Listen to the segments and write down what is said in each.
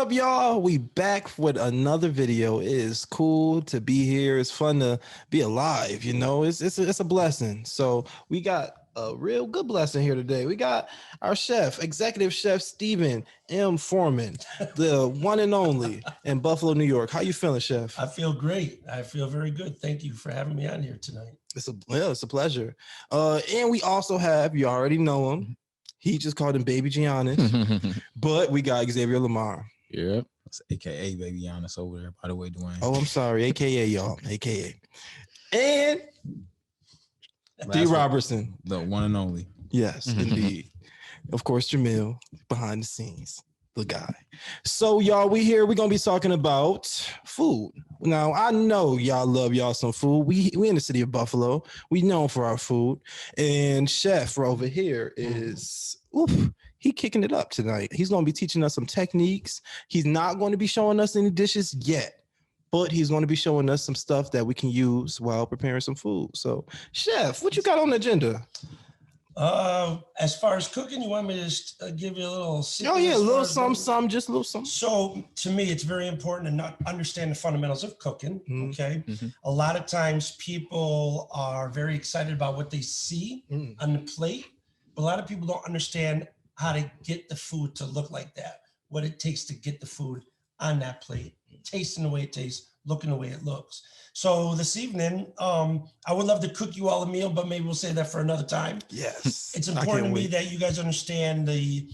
up, y'all? We back with another video. It is cool to be here. It's fun to be alive. You know, it's a blessing. So we got a real good blessing here today. We got our chef, executive chef Stephen M. Forman, the one and only in Buffalo, New York. How you feeling, chef? I feel great. I feel very good. Thank you for having me on here tonight. It's a pleasure. And we also have, you already know him. He just called him Baby Giannis, but we got Xavier Lamar. Yep. That's AKA Baby Giannis over there, by the way, Dwayne. Oh, I'm sorry. AKA, y'all. AKA. And D. Robertson. The one and only. Yes, indeed. Of course, Jamil, behind the scenes, the guy. So, y'all, we're going to be talking about food. Now, I know y'all love y'all some food. We in the city of Buffalo. We known for our food. And chef over here is, he kicking it up tonight. He's going to be teaching us some techniques. He's not going to be showing us any dishes yet, but he's going to be showing us some stuff that we can use while preparing some food. So, chef, what you got on the agenda? As far as cooking, you want me to just give you a little secret? Oh, yeah, a little something, just a little something. So to me, it's very important to not understand the fundamentals of cooking, okay? A lot of times people are very excited about what they see on the plate, but a lot of people don't understand how to get the food to look like that, what it takes to get the food on that plate, tasting the way it tastes, looking the way it looks. So this evening, I would love to cook you all a meal, but maybe we'll save that for another time. Yes. It's important to me that you guys understand the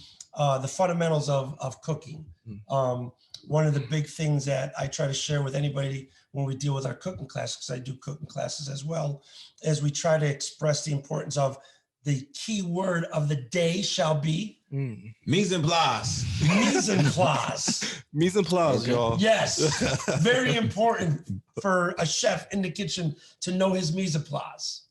fundamentals of cooking. One of the big things that I try to share with anybody when we deal with our cooking classes, because I do cooking classes as well, is we try to express the importance of the key word of the day shall be mise en place. Mise en place. Mise en place, y'all. Yes. Very important for a chef in the kitchen to know his mise en place.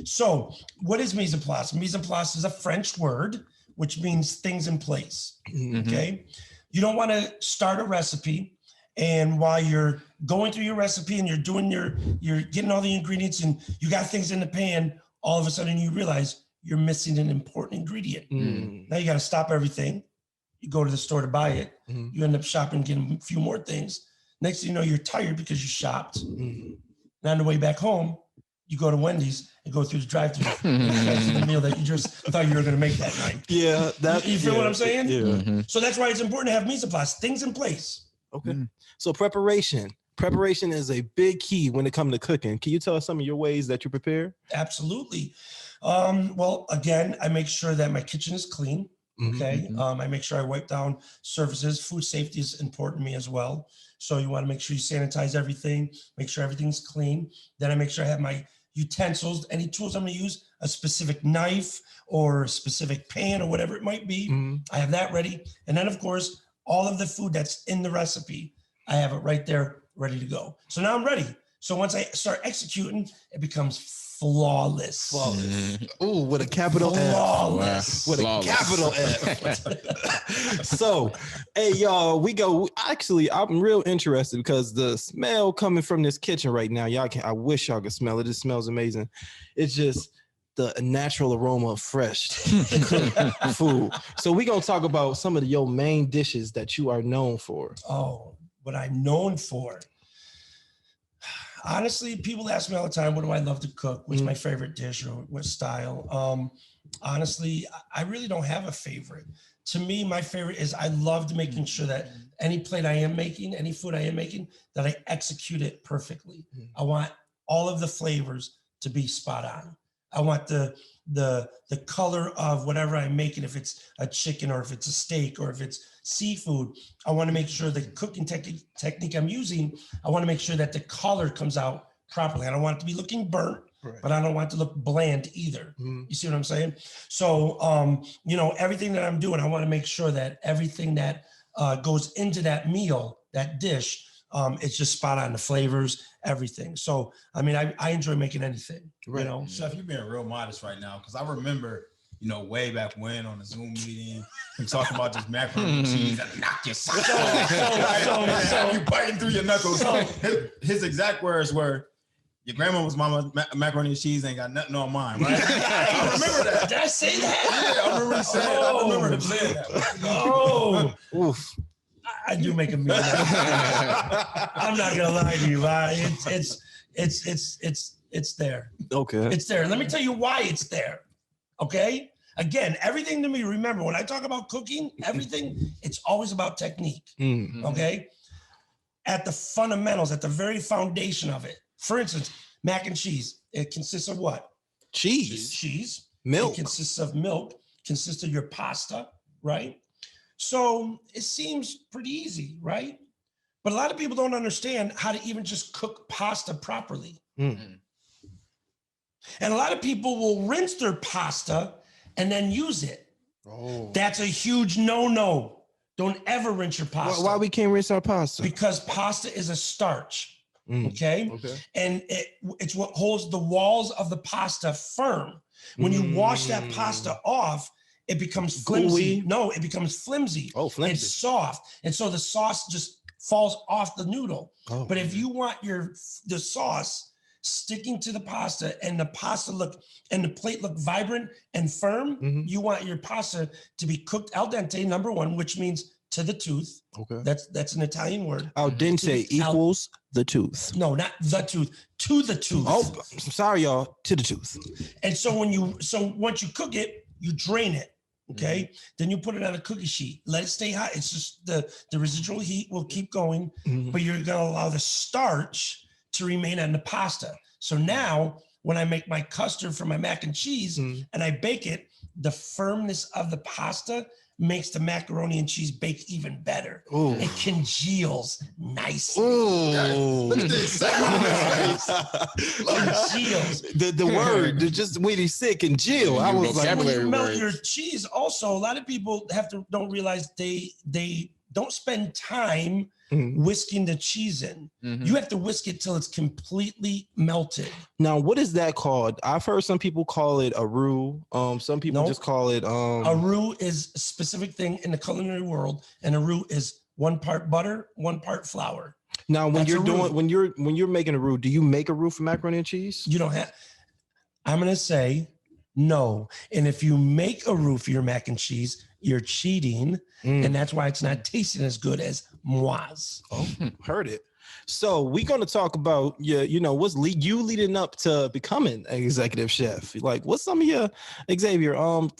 So what is mise en place? Mise en place is a French word, which means things in place. Okay. You don't want to start a recipe, and while you're going through your recipe and you're getting all the ingredients and you got things in the pan, all of a sudden you realize you're missing an important ingredient. Now you got to stop everything. You go to the store to buy it. You end up shopping, getting a few more things. Next thing you know, you're tired because you shopped. And on the way back home, you go to Wendy's and go through the drive-thru. The meal that you just thought you were going to make that night. Yeah. You feel what I'm saying? Yeah. So that's why it's important to have mise en place, things in place. Okay. So preparation. Preparation is a big key when it comes to cooking. Can you tell us some of your ways that you prepare? Absolutely. Well, again, I make sure that my kitchen is clean. Okay. I make sure I wipe down surfaces. Food safety is important to me as well. So you want to make sure you sanitize everything, make sure everything's clean. Then I make sure I have my utensils, any tools I'm going to use, a specific knife or a specific pan or whatever it might be. I have that ready. And then, of course, all of the food that's in the recipe, I have it right there ready to go. So now I'm ready. So once I start executing, it becomes flawless. Ooh, with a capital Flawless. F. With a capital F. So, hey, y'all, I'm real interested because the smell coming from this kitchen right now, I wish y'all could smell it. It smells amazing. It's just the natural aroma of fresh food. So we're going to talk about some of your main dishes that you are known for. Oh, what I'm known for. Honestly, people ask me all the time, what do I love to cook? What's my favorite dish or what style? Honestly, I really don't have a favorite. To me, my favorite is I loved making sure that any plate I am making, any food I am making, that I execute it perfectly. I want all of the flavors to be spot on. I want the color of whatever I'm making, if it's a chicken or if it's a steak or if it's seafood, I want to make sure the cooking technique I'm using, I want to make sure that the color comes out properly. I don't want it to be looking burnt, but I don't want it to look bland either. You see what I'm saying? So, everything that I'm doing, I want to make sure that everything that goes into that meal, that dish, it's just spot on, the flavors, everything. So, I mean, I enjoy making anything, Chef, you're being real modest right now, because I remember, way back when on the Zoom meeting, we talked about just macaroni and cheese and knock your socks off. You biting through your knuckles. His exact words were, your grandma's mama macaroni and cheese ain't got nothing on mine, right? I remember that. Did I say that? Yeah, I remember him saying that. Oh, oof. I do make a mean mess. I'm not gonna lie to you. It's there. Okay. It's there. Let me tell you why it's there. Okay. Again, everything to me, remember, when I talk about cooking, everything, it's always about technique. Okay. At the fundamentals, at the very foundation of it. For instance, mac and cheese. It consists of what? Cheese. Milk. It consists of milk, consists of your pasta, right? So it seems pretty easy, right? But a lot of people don't understand how to even just cook pasta properly. And a lot of people will rinse their pasta and then use it. Oh. That's a huge no-no. Don't ever rinse your pasta. Why we can't rinse our pasta? Because pasta is a starch, okay? And it's what holds the walls of the pasta firm. When you wash that pasta off, it becomes flimsy. No, it becomes flimsy. Oh, flimsy. It's soft. And so the sauce just falls off the noodle. Oh. But if you want the sauce sticking to the pasta and the pasta and the plate look vibrant and firm, you want your pasta to be cooked al dente, number one, which means to the tooth. Okay. That's an Italian word. Al dente equals the tooth. No, not the tooth, to the tooth. Oh, I'm sorry, y'all, to the tooth. And so once you cook it, you drain it. Okay. Then you put it on a cookie sheet. Let it stay hot. It's just the residual heat will keep going, but you're going to allow the starch to remain on the pasta. So now when I make my custard for my mac and cheese and I bake it, the firmness of the pasta makes the macaroni and cheese bake even better. Ooh. It congeals nicely. Look at this. Congeals. The word, just when he's sick and Jill. I was like, When you melt your cheese, also a lot of people don't realize they don't spend time whisking the cheese in. You have to whisk it till it's completely melted. now what is that called? I've heard some people call it a roux. Some people just call it a roux is a specific thing in the culinary world, and a roux is 1 part butter, 1 part flour. Now when That's a roux. when you're making a roux, do you make a roux for macaroni and cheese? You don't have. I'm gonna say no. And if you make a roux for your mac and cheese, you're cheating, and that's why it's not tasting as good as moise. Oh, heard it. So we're going to talk about what's you leading up to becoming an executive chef. Like, what's some of your Xavier?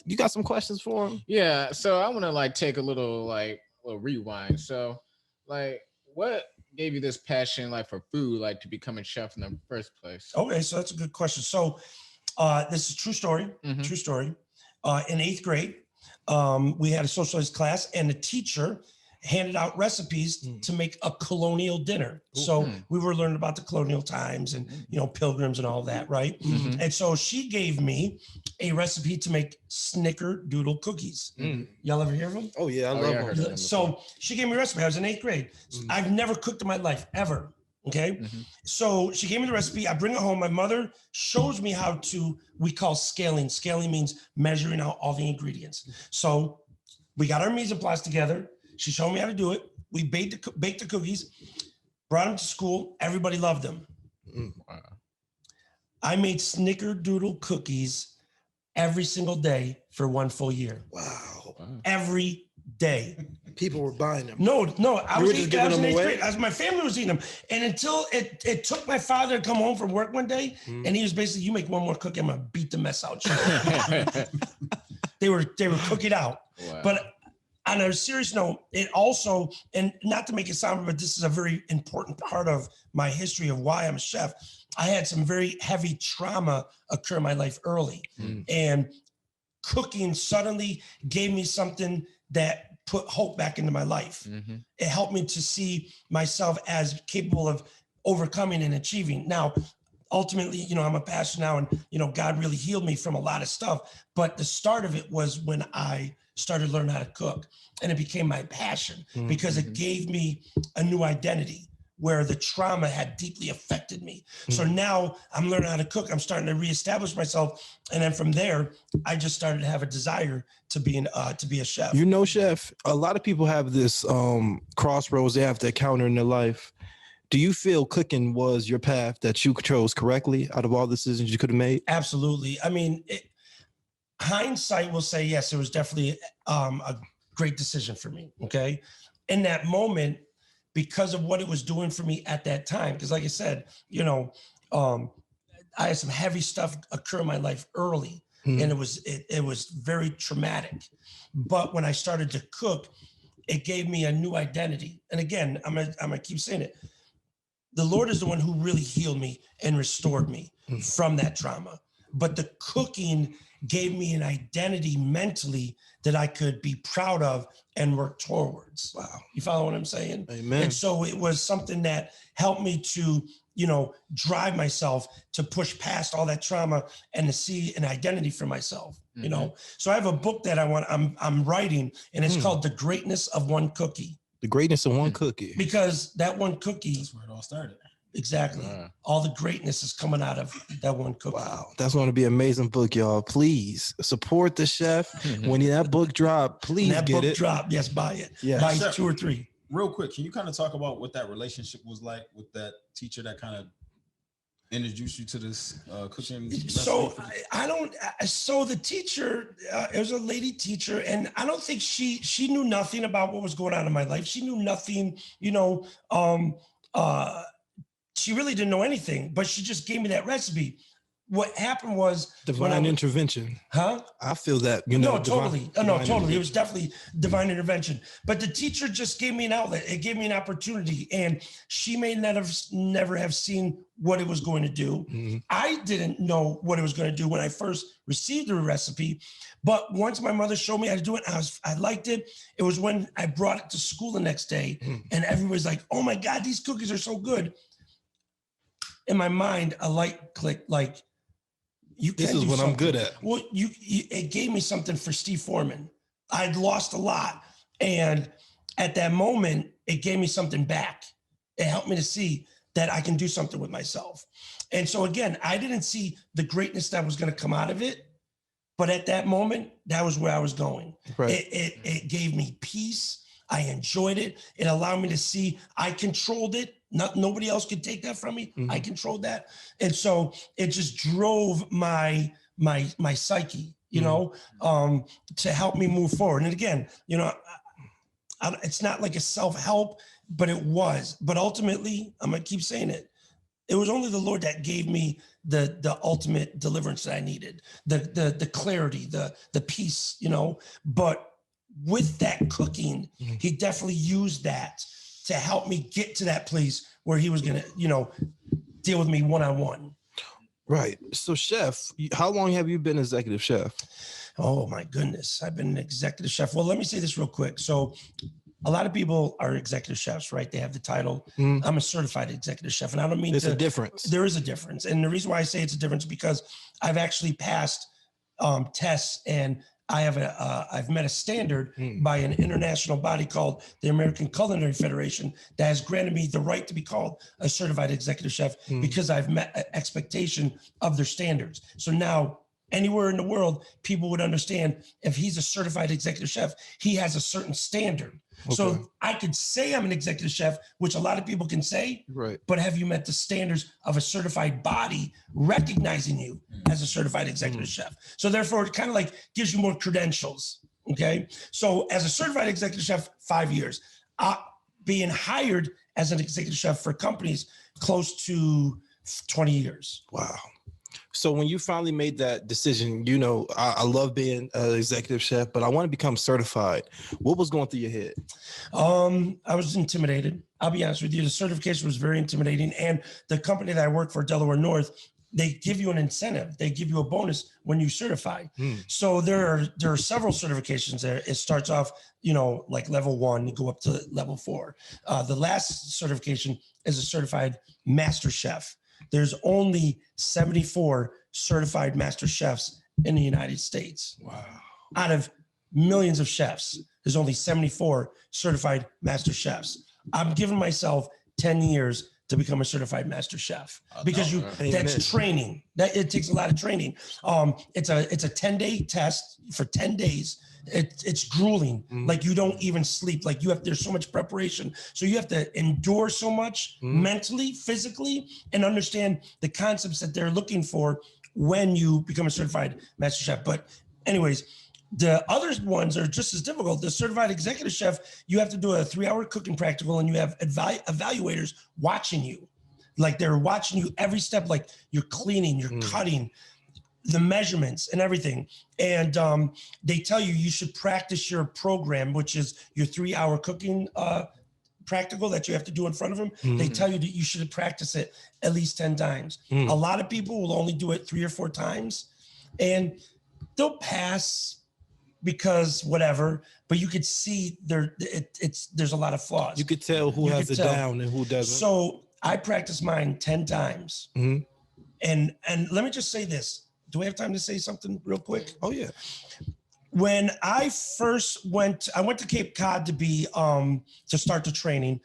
You got some questions for him? Yeah. So I want to take a little rewind. So what gave you this passion for food, to become a chef in the first place? Okay, so that's a good question. So this is true story. True story. In 8th grade, we had a socialized class, and the teacher handed out recipes to make a colonial dinner. So we were learning about the colonial times and pilgrims and all that, right? And so she gave me a recipe to make snickerdoodle cookies. Y'all ever hear of them? Oh yeah, I love them. So she gave me a recipe. I was in 8th grade. I've never cooked in my life ever. Okay. So she gave me the recipe. I bring it home. My mother shows me how we call scaling. Scaling means measuring out all the ingredients. So we got our mise en place together. She showed me how to do it. We baked the cookies, brought them to school. Everybody loved them. Wow. I made snickerdoodle cookies every single day for 1 full year. Wow. Every day. People were buying them. No, I was in 8th away? grade. My family was eating them. And until it took my father to come home from work one day, and he was basically, you make one more cookie, I'm gonna beat the mess out you. They were cooking out. Wow. But on a serious note, it also, and not to make it sound, but this is a very important part of my history of why I'm a chef. I had some very heavy trauma occur in my life early. And cooking suddenly gave me something that put hope back into my life. It helped me to see myself as capable of overcoming and achieving. Now, ultimately, I'm a pastor now, and, God really healed me from a lot of stuff. But the start of it was when I started learning how to cook, and it became my passion because it gave me a new identity where the trauma had deeply affected me. So now I'm learning how to cook. I'm starting to reestablish myself. And then from there, I just started to have a desire to be a chef. Chef, a lot of people have this crossroads they have to encounter in their life. Do you feel cooking was your path that you chose correctly out of all the decisions you could have made? Absolutely. I mean, hindsight will say, yes, it was definitely a great decision for me. Okay. in that moment, because of what it was doing for me at that time, because like I said, I had some heavy stuff occur in my life early, and it was very traumatic. But when I started to cook, it gave me a new identity. And again, I'm gonna keep saying it. The Lord is the one who really healed me and restored me from that trauma. But the cooking gave me an identity mentally that I could be proud of and work towards. Wow. You follow what I'm saying? Amen. And so it was something that helped me to, drive myself to push past all that trauma and to see an identity for myself, So I have a book that I'm writing, and it's called The Greatness of One Cookie. The greatness of one cookie. Because that one cookie. That's where it all started. Exactly. All the greatness is coming out of that one cookie. Wow. That's going to be an amazing book, y'all. Please support the chef. When that book drop, please get it. That book drop, yes, buy it. Yeah. Buy Chef, 2 or 3. Real quick, can you kind of talk about what that relationship was like with that teacher that kind of introduced you to this cooking? So so the teacher, it was a lady teacher, and I don't think she knew nothing about what was going on in my life. She knew nothing, she really didn't know anything, but she just gave me that recipe. What happened was divine intervention. Huh? I feel that, No, totally. No, totally. It was definitely divine intervention. But the teacher just gave me an outlet. It gave me an opportunity, and she may never have seen what it was going to do. I didn't know what it was going to do when I first received the recipe. But once my mother showed me how to do it, I liked it. It was when I brought it to school the next day, and everybody's like, "Oh my God, these cookies are so good." In my mind, a light clicked, like, this is what I'm good at. Well, it gave me something for Steve Forman. I'd lost a lot. And at that moment, it gave me something back. It helped me to see that I can do something with myself. And so again, I didn't see the greatness that was going to come out of it. But at that moment, that was where I was going. Right. It gave me peace. I enjoyed it. It allowed me to see I controlled it. Nobody else could take that from me. I controlled that. And so it just drove my psyche, to help me move forward. And again, it's not like a self-help, but it was. But ultimately, I'm going to keep saying it. It was only the Lord that gave me the ultimate deliverance that I needed, the clarity, the peace, But with that cooking, he definitely used that to help me get to that place where he was going to, deal with me one-on-one. Right. So, chef, how long have you been executive chef? Oh my goodness. I've been an executive chef. Well, let me say this real quick. So a lot of people are executive chefs, right? They have the title. I'm a certified executive chef, and I don't mean there's a difference. There is a difference. And the reason why I say it's a difference because I've actually passed tests, and I've met a standard by an international body called the American Culinary Federation that has granted me the right to be called a certified executive chef because I've met an expectation of their standards. So now anywhere in the world, people would understand if he's a certified executive chef, he has a certain standard. Okay. So I could say I'm an executive chef, which a lot of people can say, right? But have you met the standards of a certified body recognizing you as a certified executive chef? So therefore, it kind of like gives you more credentials. Okay. So as a certified executive chef, 5 years, being hired as an executive chef for companies close to 20 years. Wow. So when you finally made that decision, I love being an executive chef, but I want to become certified. What was going through your head? I was intimidated. I'll be honest with you. The certification was very intimidating. And the company that I work for, Delaware North, they give you an incentive. They give you a bonus when you certify. So there are several certifications there. It starts off, like level 1, you go up to level 4. The last certification is a certified master chef. There's only 74 certified master chefs in the United States. Wow. Out of millions of chefs, there's only 74 certified master chefs. I'm giving myself 10 years to become a certified master chef because that's training. That it takes a lot of training. It's a 10-day test for 10 days. It's grueling. Like you don't even sleep. Like there's so much preparation. So you have to endure so much mentally, physically, and understand the concepts that they're looking for when you become a certified master chef. But anyways, The other ones are just as difficult. The certified executive chef, you have to do a 3-hour cooking practical, and you have evaluators watching you. Like they're watching you every step, like you're cleaning, you're cutting, the measurements and everything. And they tell you should practice your program, which is your 3-hour cooking practical that you have to do in front of them. They tell you that you should practice it at least 10 times. A lot of people will only do it 3 or 4 times, and they'll pass because whatever, but you could see there's a lot of flaws. You could tell who has it down and who doesn't. So I practiced mine 10 times. And let me just say this. Do we have time to say something real quick? Oh yeah. When I first I went to Cape Cod to be to start the training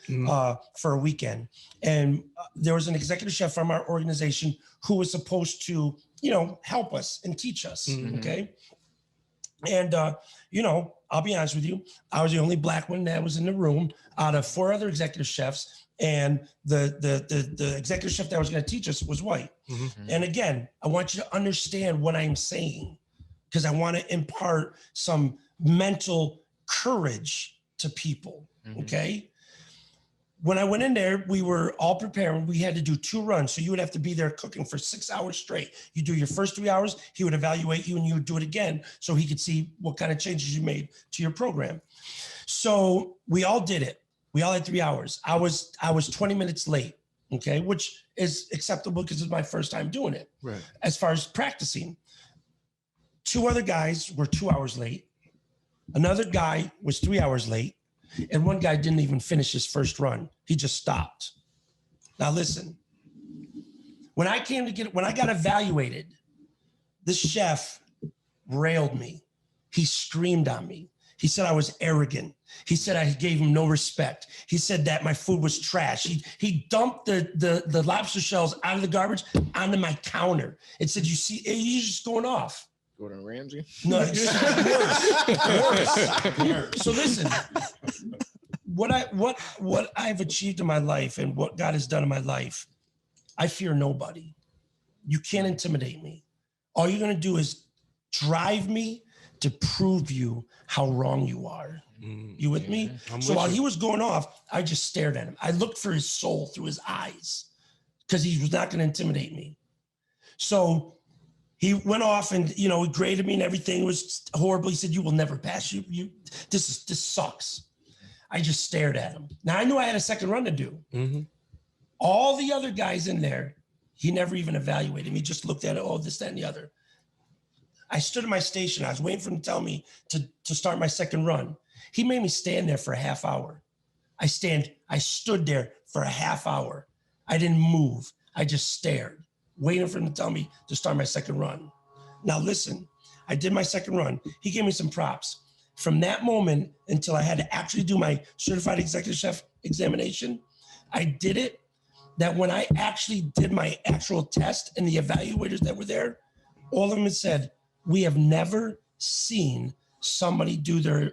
for a weekend, and there was an executive chef from our organization who was supposed to, help us and teach us. Okay. And I'll be honest with you, I was the only Black one that was in the room out of 4 other executive chefs, and the executive chef that was going to teach us was white. And again, I want you to understand what I'm saying, because I want to impart some mental courage to people. Okay. When I went in there, we were all preparing. We had to do 2 runs. So you would have to be there cooking for 6 hours straight. You do your first 3 hours, he would evaluate you, and you would do it again so he could see what kind of changes you made to your program. So we all did it. We all had 3 hours. I was 20 minutes late, okay, which is acceptable because it's my first time doing it. Right. As far as practicing, 2 other guys were 2 hours late. Another guy was 3 hours late. And one guy didn't even finish his first run. He just stopped. Now listen, when I got evaluated, this chef railed me. He screamed on me. He said I was arrogant. He said I gave him no respect. He said that my food was trash. He dumped the lobster shells out of the garbage onto my counter. It said, you see, he's just going off. Gordon Ramsay? No, it's worse. So listen, what I've achieved in my life and what God has done in my life, I fear nobody. You can't intimidate me. All you're going to do is drive me to prove you how wrong you are. You with me? So while he was going off, I just stared at him. I looked for his soul through his eyes because he was not going to intimidate me. So he went off and, he graded me and everything was horrible. He said, you will never pass. This sucks. I just stared at him. Now I knew I had a second run to do. All the other guys in there, he never even evaluated me. He just looked at it. Oh, this, that, and the other. I stood at my station. I was waiting for him to tell me to start my second run. He made me stand there for a half hour. I stood there for a half hour. I didn't move. I just stared, waiting for him to tell me to start my second run. Now listen, I did my second run. He gave me some props. From that moment until I had to actually do my certified executive chef examination, I did it. That when I actually did my actual test and the evaluators that were there, all of them had said, we have never seen somebody do their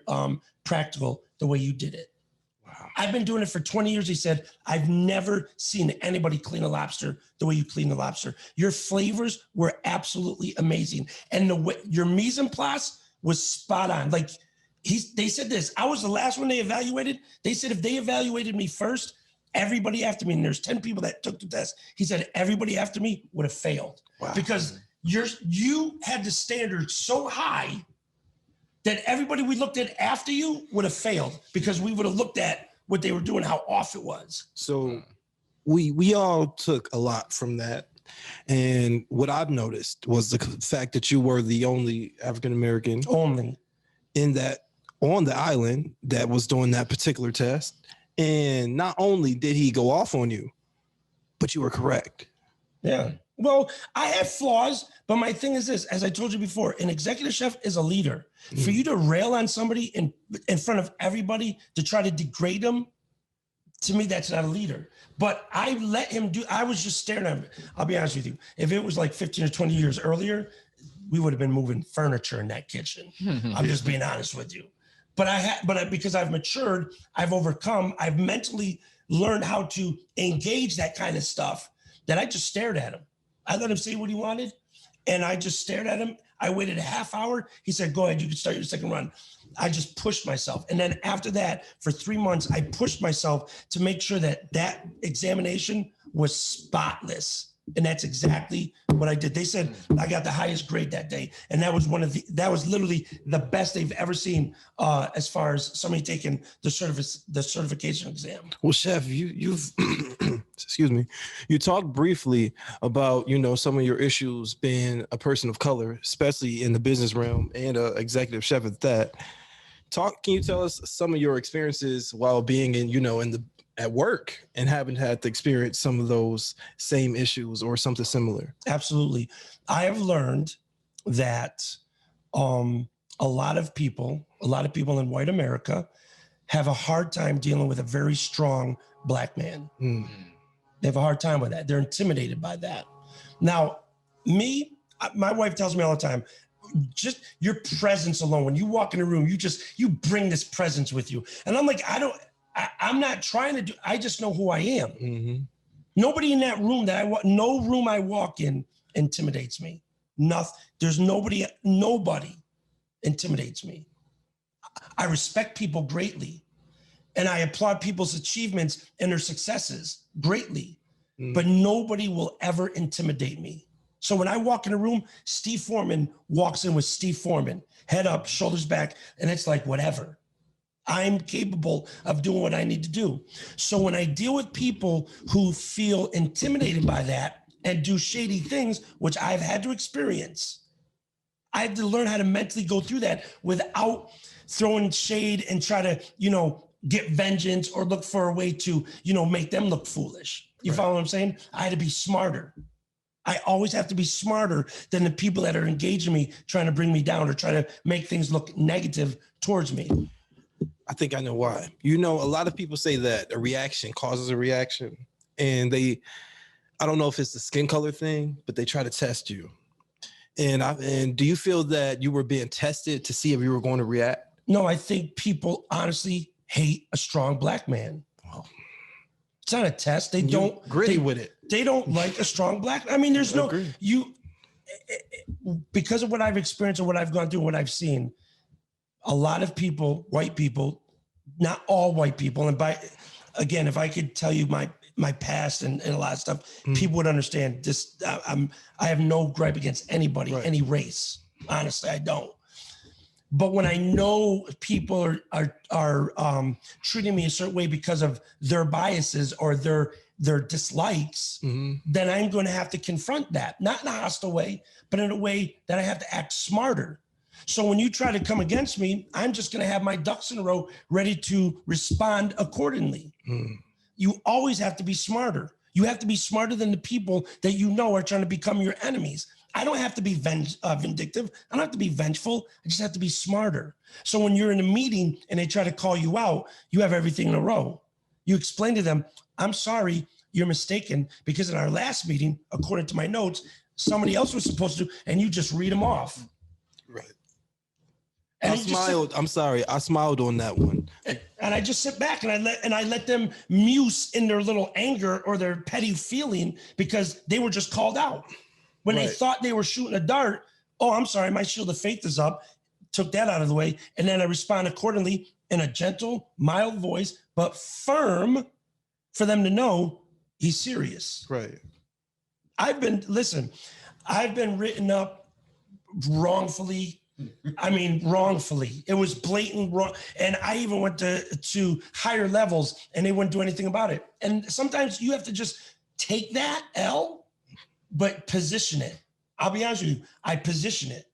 practical the way you did it. Wow. I've been doing it for 20 years. He said, I've never seen anybody clean a lobster the way you clean the lobster. Your flavors were absolutely amazing. And the way your mise en place was spot on. Like they said this, I was the last one they evaluated. They said, if they evaluated me first, everybody after me, and there's 10 people that took the test, he said, everybody after me would have failed. Wow. Because you had the standard so high that everybody we looked at after you would have failed because we would have looked at what they were doing, how off it was. So we all took a lot from that. And what I've noticed was the fact that you were the only African-American on the island that was doing that particular test. And not only did he go off on you, but you were correct. Yeah. Well, I have flaws, but my thing is this, as I told you before, an executive chef is a leader. For you to rail on somebody in front of everybody to try to degrade them, to me, that's not a leader. But I let him I was just staring at him. I'll be honest with you. If it was like 15 or 20 years earlier, we would have been moving furniture in that kitchen. I'm just being honest with you. But because I've matured, I've overcome, I've mentally learned how to engage that kind of stuff that I just stared at him. I let him say what he wanted. And I just stared at him. I waited a half hour. He said, go ahead, you can start your second run. I just pushed myself. And then after that, for 3 months, I pushed myself to make sure that that examination was spotless. And that's exactly what I did. They said I got the highest grade that day. And that was that was literally the best they've ever seen as far as somebody taking the certification exam. Well, Chef, you've excuse me, you talked briefly about, some of your issues being a person of color, especially in the business realm, and an executive chef at that. Can you tell us some of your experiences while being at work and haven't had to experience some of those same issues or something similar? Absolutely. I have learned that a lot of people in white America have a hard time dealing with a very strong Black man. They have a hard time with that. They're intimidated by that. Now, my wife tells me all the time, just your presence alone, when you walk in a room, you bring this presence with you. And I'm like, I'm not trying to I just know who I am. Mm-hmm. Nobody in that room no room I walk in intimidates me. There's nobody intimidates me. I respect people greatly, and I applaud people's achievements and their successes greatly, but nobody will ever intimidate me. So when I walk in a room, Steve Forman walks in with Steve Forman, head up, shoulders back, and it's like, whatever. I'm capable of doing what I need to do. So when I deal with people who feel intimidated by that and do shady things, which I've had to experience, I have to learn how to mentally go through that without throwing shade and try to, get vengeance or look for a way to, make them look foolish. You follow what I'm saying? I had to be smarter. I always have to be smarter than the people that are engaging me, trying to bring me down or try to make things look negative towards me. I think I know why. A lot of people say that a reaction causes a reaction, and I don't know if it's the skin color thing, but they try to test you. And do you feel that you were being tested to see if you were going to react? No, I think people honestly hate a strong Black man. Wow. It's not a test. They don't gritty with it. They don't like a strong Black. I mean, there's because of what I've experienced and what I've gone through and what I've seen, a lot of people, white people, not all white people. And if I could tell you my past and a lot of stuff, people would understand this. I have no gripe against anybody, any race. Honestly, I don't. But when I know people are treating me a certain way because of their biases or their dislikes, then I'm going to have to confront that, not in a hostile way, but in a way that I have to act smarter. So when you try to come against me, I'm just going to have my ducks in a row ready to respond accordingly. You always have to be smarter. You have to be smarter than the people that are trying to become your enemies. I don't have to be vindictive. I don't have to be vengeful. I just have to be smarter. So when you're in a meeting and they try to call you out, you have everything in a row. You explain to them, I'm sorry, you're mistaken, because in our last meeting, according to my notes, somebody else was supposed to, and you just read them off. Right. And I smiled on that one. And I just sit back and I let them muse in their little anger or their petty feeling because they were just called out. When they thought they were shooting a dart, oh, I'm sorry, my shield of faith is up, took that out of the way. And then I respond accordingly in a gentle, mild voice, but firm for them to know he's serious. Right. I've been written up wrongfully. I mean, wrongfully. It was blatant wrong. And I even went to higher levels and they wouldn't do anything about it. And sometimes you have to just take that L, but position it. I'll be honest with you, I position it.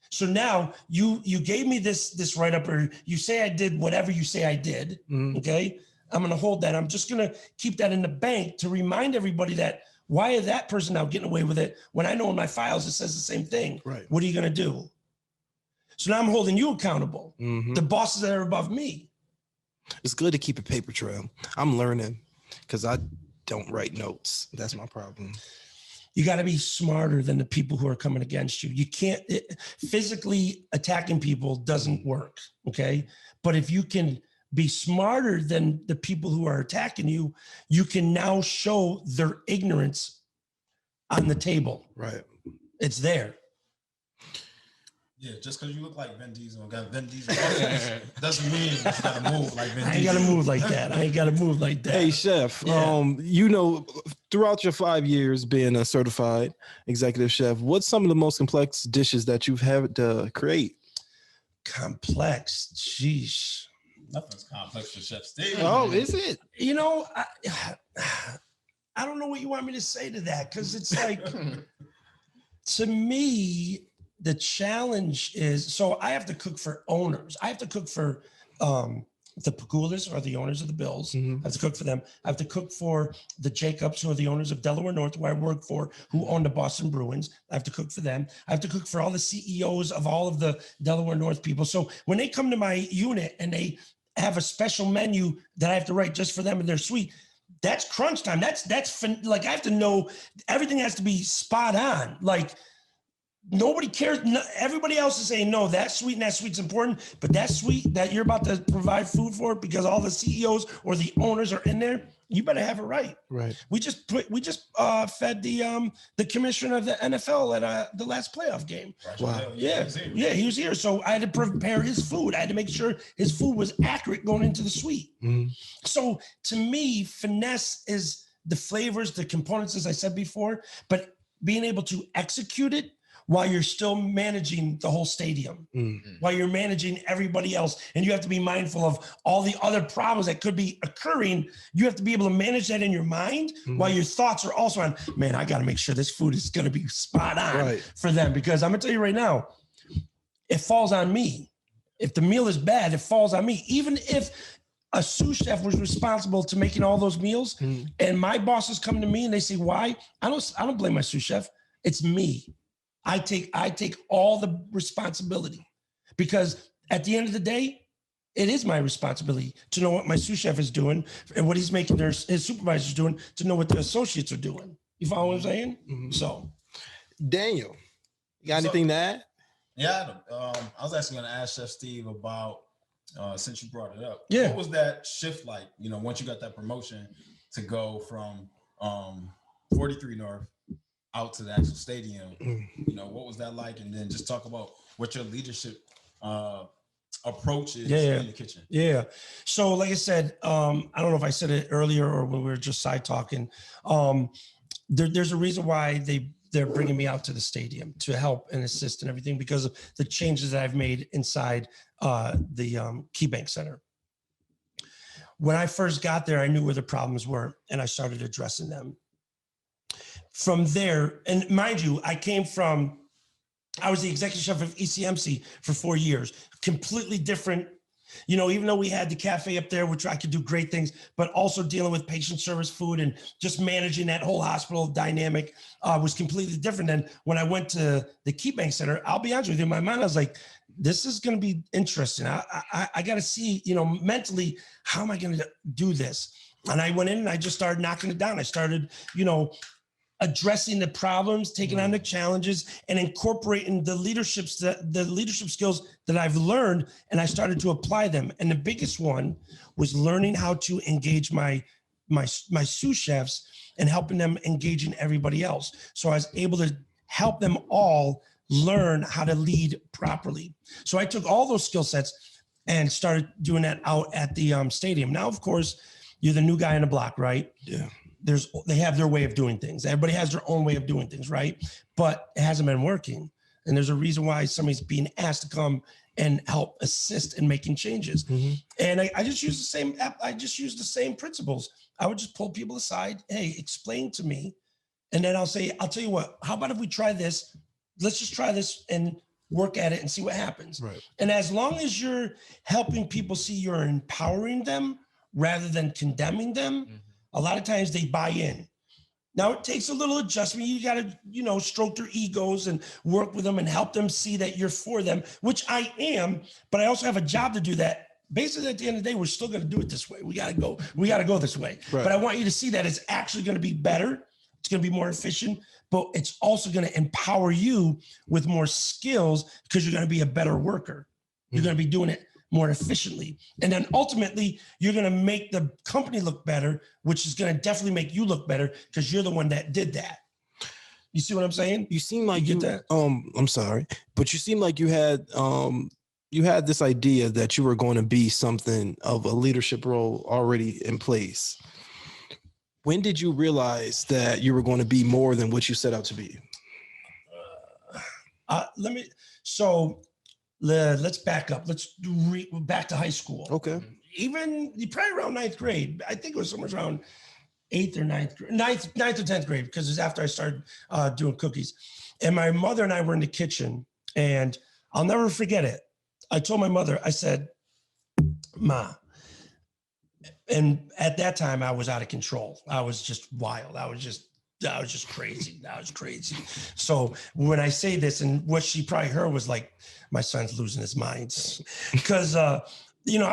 So now you gave me this write-up, or you say I did whatever you say I did, okay? I'm gonna hold that. I'm just gonna keep that in the bank to remind everybody that why is that person now getting away with it when I know in my files it says the same thing? Right. What are you gonna do? So now I'm holding you accountable. The bosses that are above me. It's good to keep a paper trail. I'm learning because I don't write notes. That's my problem. You got to be smarter than the people who are coming against you. You can't physically attacking people doesn't work. Okay. But if you can be smarter than the people who are attacking you, you can now show their ignorance on the table. Right. It's there. Yeah, just because you look like Vin Diesel and got Vin Diesel doesn't mean you gotta move like Vin Diesel. I ain't gotta move like that. I ain't gotta move like that. Hey, Chef, Yeah. you know, throughout your 5 years being a certified executive chef, what's some of the most complex dishes that you've had to create? Complex. Jeez. Nothing's complex for Chef Stephen. Oh, is it? You know, I don't know what you want me to say to that, because it's like, to me, the challenge is, so I have to cook for owners. I have to cook for the Pagulas, or the owners of the Bills. I have to cook for them. I have to cook for the Jacobs, who are the owners of Delaware North, where I work for, who own the Boston Bruins. I have to cook for them. I have to cook for all the CEOs of all of the Delaware North people. So when they come to my unit and they have a special menu that I have to write just for them in their suite, that's crunch time. That's like, I have to know, everything has to be spot on. Like, nobody cares. Everybody else is saying, no, that suite and that suite's important, but that suite that you're about to provide food for, because all the CEOs or the owners are in there, you better have it right. Right. We just fed the commissioner of the NFL at the last playoff game. Wow. Yeah, he was here. So I had to prepare his food. I had to make sure his food was accurate going into the suite. So to me, finesse is the flavors, the components, as I said before, but being able to execute it while you're still managing the whole stadium, while you're managing everybody else. And you have to be mindful of all the other problems that could be occurring. You have to be able to manage that in your mind while your thoughts are also on, man, I got to make sure this food is going to be spot on for them. Because I'm going to tell you right now, it falls on me. If the meal is bad, it falls on me. Even if a sous chef was responsible to making all those meals, and my bosses come to me and they say, why? I don't blame my sous chef. It's me. I take all the responsibility, because at the end of the day, it is my responsibility to know what my sous chef is doing and what he's making his supervisors doing, to know what the associates are doing. You follow what I'm saying? So, Daniel, you got anything to add? Yeah, I was actually going to ask Chef Steve about, since you brought it up, Yeah. what was that shift like? You know, once you got that promotion to go from 43 North out to the actual stadium, you know, what was that like? And then just talk about what your leadership approach is in the kitchen. Yeah. So like I said, I don't know if I said it earlier or when we were just side talking. There's a reason why they're bringing me out to the stadium to help and assist and everything, because of the changes that I've made inside the KeyBank Center. When I first got there, I knew where the problems were, and I started addressing them. From there, and mind you, I was the executive chef of ECMC for 4 years, completely different. You know, even though we had the cafe up there, which I could do great things, but also dealing with patient service food and just managing that whole hospital dynamic was completely different than when I went to the KeyBank Center. I'll be honest with you, in my mind, I was like, this is going to be interesting. I got to see, you know, mentally, how am I going to do this? And I went in and I just started knocking it down. I started, you know, addressing the problems, taking on the challenges, and incorporating the leadership skills that I've learned, and I started to apply them. And the biggest one was learning how to engage my sous chefs and helping them engaging everybody else. So I was able to help them all learn how to lead properly. So I took all those skill sets and started doing that out at the stadium. Now, of course, you're the new guy on the block, right? Yeah. They have their way of doing things. Everybody has their own way of doing things, right? But it hasn't been working. And there's a reason why somebody's being asked to come and help assist in making changes. And I just use the same principles. I would just pull people aside. Hey, explain to me. And then I'll tell you what, how about if we try this? Let's just try this and work at it and see what happens. Right. And as long as you're helping people see you're empowering them rather than condemning them, a lot of times they buy in. Now it takes a little adjustment. You got to, you know, stroke their egos and work with them and help them see that you're for them, which I am, but I also have a job to do that. Basically, at the end of the day, we're still going to do it this way. We got to go this way. Right. But I want you to see that it's actually going to be better. It's going to be more efficient, but it's also going to empower you with more skills, because you're going to be a better worker. You're going to be doing it more efficiently. And then ultimately, you're going to make the company look better, which is going to definitely make you look better, because you're the one that did that. You see what I'm saying? You seem like You you, get that? I'm sorry, but you seem like you had this idea that you were going to be something of a leadership role already in place. When did you realize that you were going to be more than what you set out to be? Let's back up. Let's back to high school. Okay. Even probably around 9th grade. I think it was somewhere around 8th or 9th grade, 9th or 10th grade, because it was after I started doing cookies. And my mother and I were in the kitchen, and I'll never forget it. I told my mother, I said, Ma, and at that time I was out of control. I was just wild. I was just crazy. I was crazy. So when I say this, and what she probably heard was like, my son's losing his mind. Because, I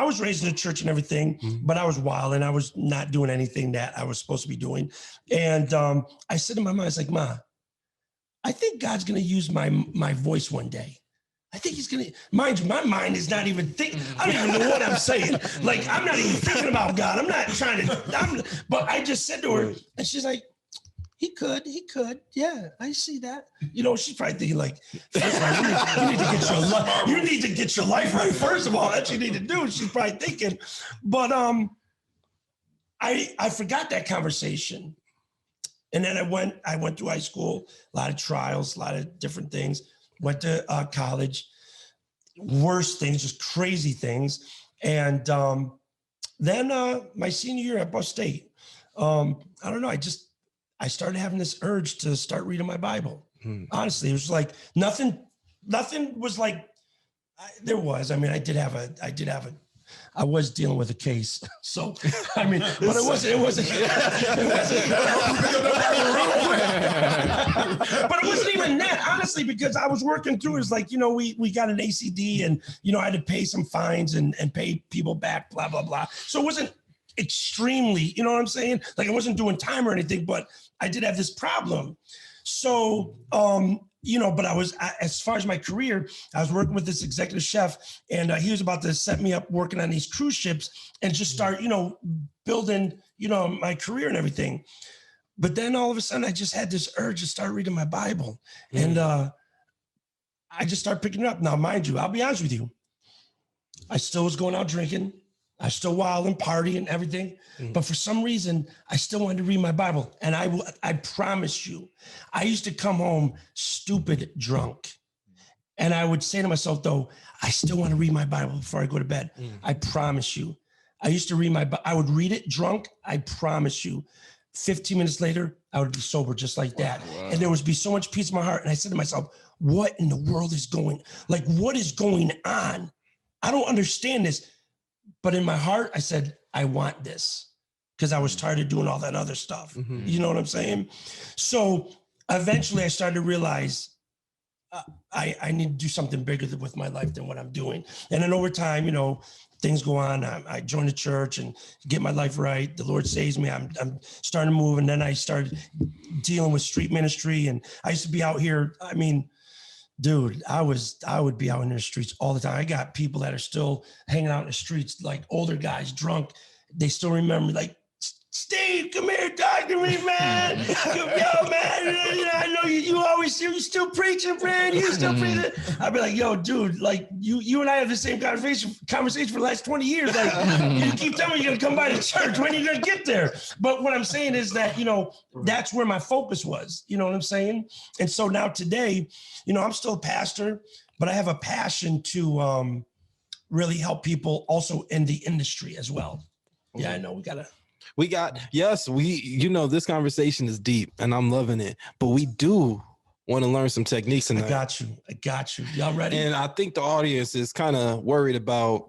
was raised in the church and everything, but I was wild and I was not doing anything that I was supposed to be doing. And I said to my mom, I was like, Ma, I think God's going to use my voice one day. I think he's going to, mind you, my mind is not even thinking. I don't even know what I'm saying. Like, I'm not even thinking about God. I'm not trying to, but I just said to her, and she's like, he could. Yeah, I see that. She's probably thinking like, first of all, you need to get your life right. First of all, that's what you need to do. She's probably thinking, but I forgot that conversation. And then I went through high school, a lot of trials, a lot of different things, went to college, worst things, just crazy things. And then my senior year at Buff State, I don't know, I started having this urge to start reading my Bible. Honestly, it was like nothing was like, there was, I was dealing with a case. So, but it wasn't, but it wasn't even that, honestly, because I was working through, it's like, we got an ACD and, I had to pay some fines and pay people back, blah, blah, blah. So it wasn't extremely, you know what I'm saying? Like I wasn't doing time or anything, but I did have this problem. So, but as far as my career, I was working with this executive chef and he was about to set me up working on these cruise ships and just start, building, my career and everything. But then all of a sudden I just had this urge to start reading my Bible and I just started picking it up. Now, mind you, I'll be honest with you. I still was going out drinking. I still wild and party and everything. But for some reason, I still wanted to read my Bible. And I promise you, I used to come home stupid drunk. And I would say to myself, though, I still want to read my Bible before I go to bed. I promise you. I used to read I would read it drunk. I promise you. 15 minutes later, I would be sober just like that. Wow. And there would be so much peace in my heart. And I said to myself, what in the world is what is going on? I don't understand this. But in my heart, I said, I want this because I was tired of doing all that other stuff. You know what I'm saying? So eventually I started to realize I need to do something bigger with my life than what I'm doing. And then over time, things go on. I joined the church and get my life right. The Lord saves me. I'm starting to move. And then I started dealing with street ministry. And I used to be out here. Dude, I would be out in the streets all the time. I got people that are still hanging out in the streets, like older guys, drunk. They still remember, like, Steve, come here, talk to me, man. Yo, man, I know you still preaching, friend. You still preaching. I'd be like, yo, dude, like you and I have the same conversation for the last 20 years. Like, you keep telling me you're gonna come by the church. When are you gonna get there? But what I'm saying is that, that's where my focus was. You know what I'm saying? And so now today, I'm still a pastor, but I have a passion to really help people also in the industry as well. Yeah, I know this conversation is deep and I'm loving it, but we do want to learn some techniques tonight. I got you. Y'all ready? And I think the audience is kind of worried about,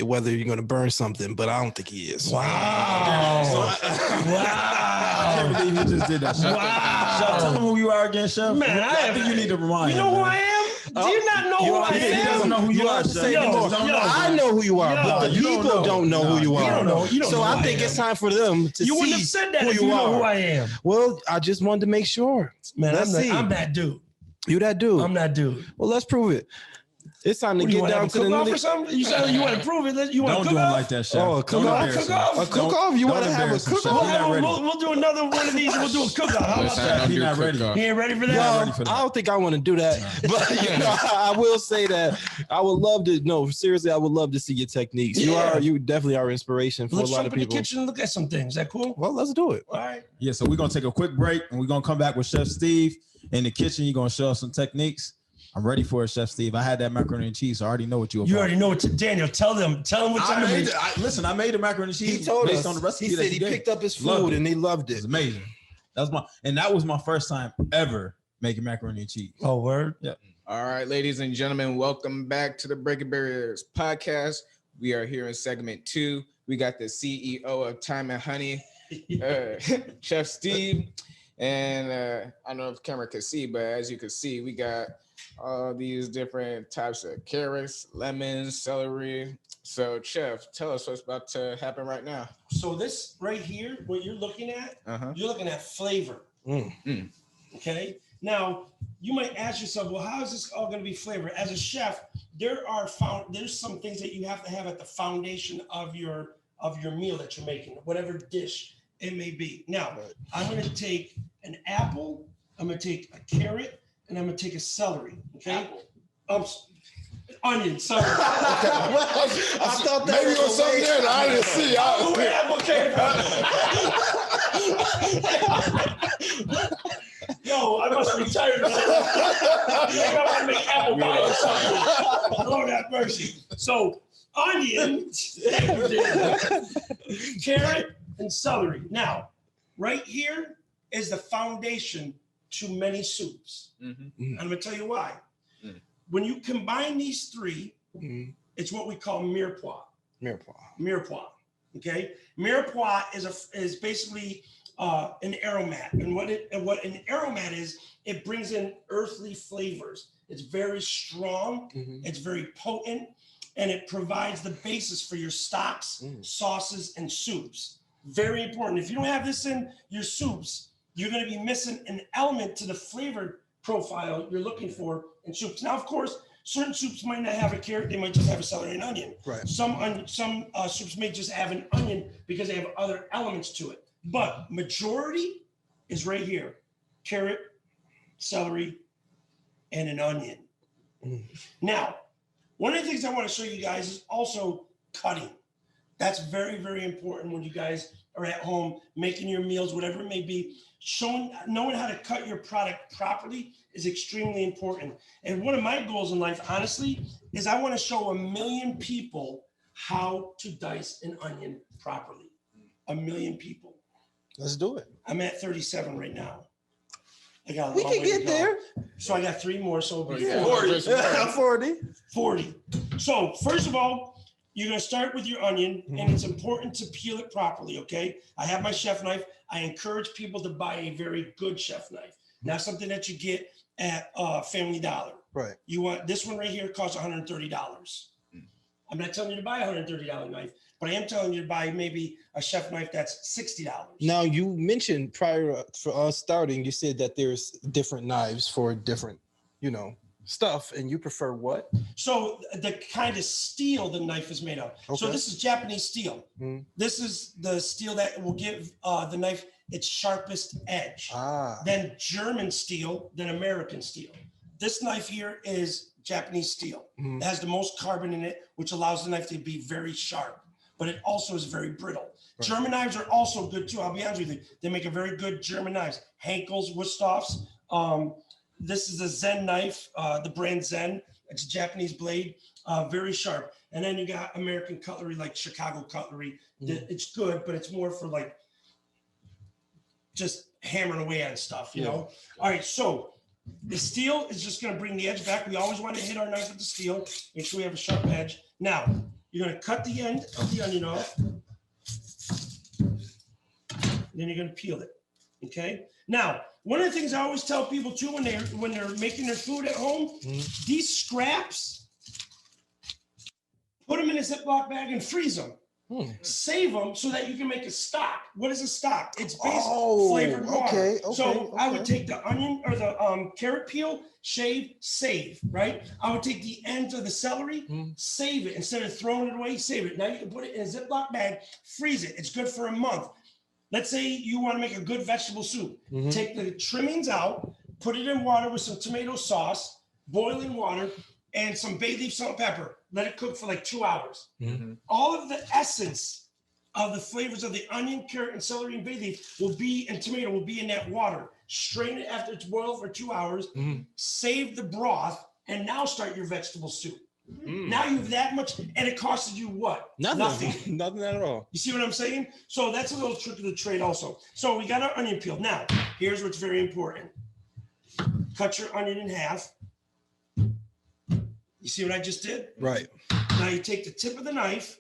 whether you're going to burn something, but I don't think he is. Wow. I can't believe you just did that. Wow. Chef, tell them who you are again, Chef. Man, I think you need to remind him. You know who I am? Do you not know who I am? He doesn't know who you are. I know who you are, but the people don't know who you are. So I think it's time for them to see. You wouldn't have said that if you know who I am. Well, I just wanted to make sure. Man, I'm that dude. You that dude? I'm that dude. Well, let's prove it. It's time to What, do you get want to down have a to the cook-off nitty. or something? You said you want to prove it. You want Don't to do cook him off? like that, Chef. Oh, a Don't cook-off? embarrass him. Cook-off? A cook-off? You want to have a embarrass him, Chef. cook-off? He not ready. We'll do another one of these. We'll do a cook-off. How about Listen, I that? don't He do not ready. cook-off. He ain't ready for Yo, that? ready for that. I don't think I want to do that, but you know, I will say that I would love to. No, seriously, I would love to see your techniques. Yeah. You definitely are inspiration for Let's a lot jump of in the people. kitchen and look at some things. Is that cool? Well, let's do it. All right. Yeah, so we're gonna take a quick break and we're gonna come back with Chef Steve in the kitchen. You're gonna show us some techniques. I'm ready for it, Chef Steve. I had that macaroni and cheese, so I already know what you're about. You already know what Daniel. Tell them what I time made it is. listen, I made the macaroni and cheese He told based us. on the recipe He that said you he gave. picked up his Loved food it. and he loved It it. was amazing. That was my first time ever making macaroni and cheese. Oh, word. Yeah. All right, ladies and gentlemen, welcome back to the Breaking Barriers podcast. We are here in segment 2. We got the CEO of Thyme-n-Honey, Chef Steve. And I don't know if the camera can see, but as you can see, we got all these different types of carrots, lemons, celery. So, Chef, tell us what's about to happen right now. So this right here, what you're looking at, you're looking at flavor. Okay. Now you might ask yourself, well, how is this all going to be flavored? As a chef, there's some things that you have to have at the foundation of your meal that you're making, whatever dish it may be. Now, I'm going to take an apple, I'm going to take a carrot, and I'm going to take a celery. Okay. Onion, sorry. I thought that Maybe it was something there that I didn't see. Yo, I must be tired of I want to make apple pie or something. Lord have mercy. So, onion, carrot, and celery. Now, right here is the foundation to many soups. And I'm going to tell you why. When you combine these three, it's what we call mirepoix. Mirepoix. Okay, mirepoix is basically an aromat, and what an aromat is, it brings in earthly flavors. It's very strong. It's very potent, and it provides the basis for your stocks, sauces, and soups. Very important. If you don't have this in your soups, you're going to be missing an element to the flavor profile you're looking for in soups. Now, of course, certain soups might not have a carrot; they might just have a celery and onion. Right. Some soups may just have an onion because they have other elements to it. But majority is right here: carrot, celery, and an onion. Now, one of the things I want to show you guys is also cutting. That's very, very important when you guys are at home making your meals, whatever it may be. Knowing how to cut your product properly is extremely important. And one of my goals in life, honestly, is I want to show 1 million people how to dice an onion properly. 1 million people. Let's do it. I'm at 37 right now. I got a We long can way to get go. there. So I got 3 more, so it'll be Yeah. 40. 40. 40. So first of all, you're going to start with your onion, and it's important to peel it properly, okay? I have my chef knife. I encourage people to buy a very good chef knife, not something that you get at Family Dollar. Right. You want this one right here costs $130. I'm not telling you to buy a $130 knife, but I am telling you to buy maybe a chef knife that's $60. Now, you mentioned prior for us starting, you said that there's different knives for different, stuff, and you prefer what? So the kind of steel the knife is made of. Okay. So this is Japanese steel. This is the steel that will give the knife its sharpest edge. Then German steel, then American steel. This knife here is Japanese steel. It has the most carbon in it, which allows the knife to be very sharp, but it also is very brittle. Right. German knives are also good too. I'll be honest with you. They make a very good German knives. Henkel's, Wusthoff's. This is a Zen knife, the brand Zen. It's a Japanese blade, very sharp. And then you got American cutlery, like Chicago cutlery. It's good, but it's more for like just hammering away on stuff, you know? All right, so the steel is just gonna bring the edge back. We always want to hit our knife with the steel. Make sure we have a sharp edge. Now, you're gonna cut the end of the onion off. Then you're gonna peel it, okay? Now, one of the things I always tell people too when they're making their food at home, these scraps, put them in a Ziploc bag and freeze them. Save them so that you can make a stock. What is a stock? It's basically flavored water. So I would take the onion or the carrot peel, shave, save, right? I would take the ends of the celery, save it. Instead of throwing it away, save it. Now you can put it in a Ziploc bag, freeze it. It's good for a month. Let's say you want to make a good vegetable soup. Take the trimmings out, put it in water with some tomato sauce, boiling water, and some bay leaf, salt, and pepper. Let it cook for like 2 hours. All of the essence of the flavors of the onion, carrot, and celery and bay leaf and tomato will be in that water. Strain it after it's boiled for 2 hours. Save the broth, and now start your vegetable soup. Now you have that much, and it costed you what? Nothing. Nothing at all. You see what I'm saying? So that's a little trick of the trade also. So we got our onion peel. Now, here's what's very important. Cut your onion in half. You see what I just did? Right. Now you take the tip of the knife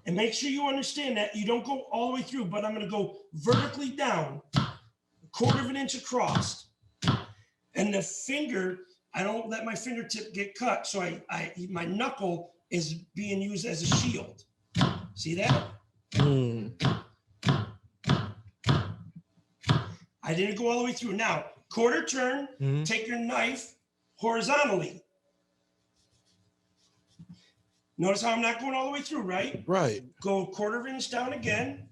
and make sure you understand that you don't go all the way through, but I'm going to go vertically down, 1/4 of an inch across. And the finger, I don't let my fingertip get cut. So my knuckle is being used as a shield. See that? I didn't go all the way through. Now, 1/4 turn, take your knife horizontally. Notice how I'm not going all the way through, right? Right. Go 1/4 of an inch down again.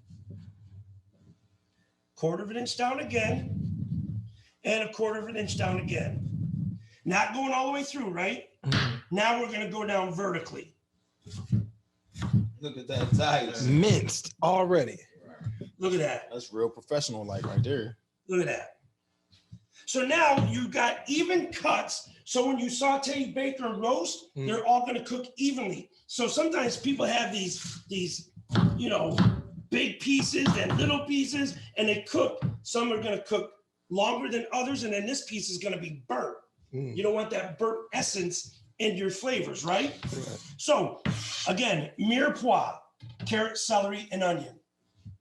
1/4 of an inch down again. And 1/4 of an inch down again. Not going all the way through, right? Now we're going to go down vertically. Look at that dice. Minced already. Look at that. That's real professional, like right there. Look at that. So now you've got even cuts. So when you saute, bake, or roast, they're all going to cook evenly. So sometimes people have these, big pieces and little pieces, and they cook. Some are going to cook longer than others, and then this piece is going to be burnt. You don't want that burnt essence in your flavors, right? So again, mirepoix, carrot, celery, and onion.